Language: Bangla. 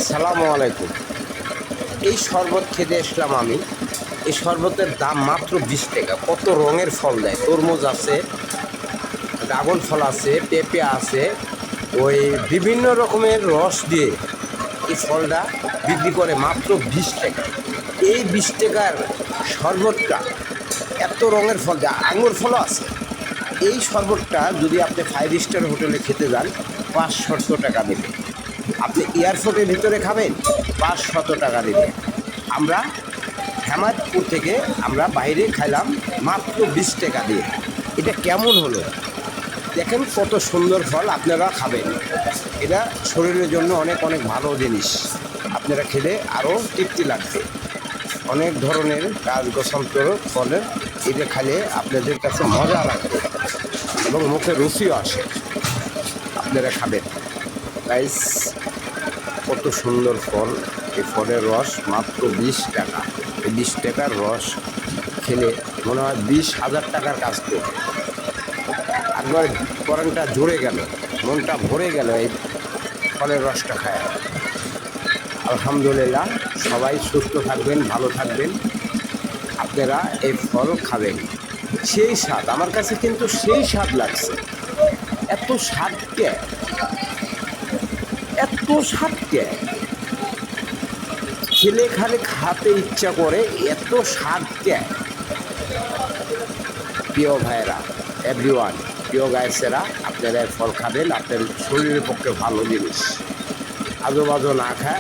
আসসালামু আলাইকুম। এই শরবত খেতে আসলাম আমি। এই শরবতের দাম মাত্র 20 টাকা। কত রঙের ফল দেয়, তরমুজ আছে, ড্রাগন ফল আছে, পেঁপে আছে, ওই বিভিন্ন রকমের রস দিয়ে এই ফলটা বিক্রি করে মাত্র 20 টাকা। এই 20 টাকার শরবতটা এত রঙের ফল দেয়, আঙুর ফলও আছে। এই শরবতটা যদি আপনি 5 স্টার হোটেলে খেতে যান 500 টাকা দেবে। আপনি এয়ারপোর্টের ভিতরে খাবেন 500 টাকা দেবে। আমরা হেমায়তপুর থেকে আমরা বাইরে খাইলাম মাত্র 20 টাকা দিয়ে। এটা কেমন হলো দেখেন, কত সুন্দর ফল। আপনারা খাবেন, এটা শরীরের জন্য অনেক অনেক ভালো জিনিস। আপনারা খেলে আরও তৃপ্তি লাগবে। অনেক ধরনের গাছ গোছান্তর ফলের এটা খেলে আপনাদের কাছে মজা লাগবে এবং মুখে রুচিও আসে। আপনারা খাবেন গাইস। কত সুন্দর ফল। এই ফলের রস মাত্র 20 টাকা। এই 20 টাকার রস খেলে মনে হয় 20,000 টাকার কাজ করবে। একবার পরানটা জুড়ে গেল, মনটা ভরে গেল এই ফলের রসটা খায়। আলহামদুলিল্লাহ, সবাই সুস্থ থাকবেন, ভালো থাকবেন। আপনারা এই ফল খাবেন। সেই স্বাদ আমার কাছে কিন্তু সেই স্বাদ লাগছে। এত স্বাদ কে, এত স্বাদ কে, খেলে খালে খাতে ইচ্ছা করে, এত স্বাদ কে। প্রিয় ভাইয়েরা, এভরিওয়ান, প্রিয় গায়েসেরা, আপনারা ফল খাবেন। আপনার শরীরের পক্ষে ভালো জিনিস। আজো বাজো না খায়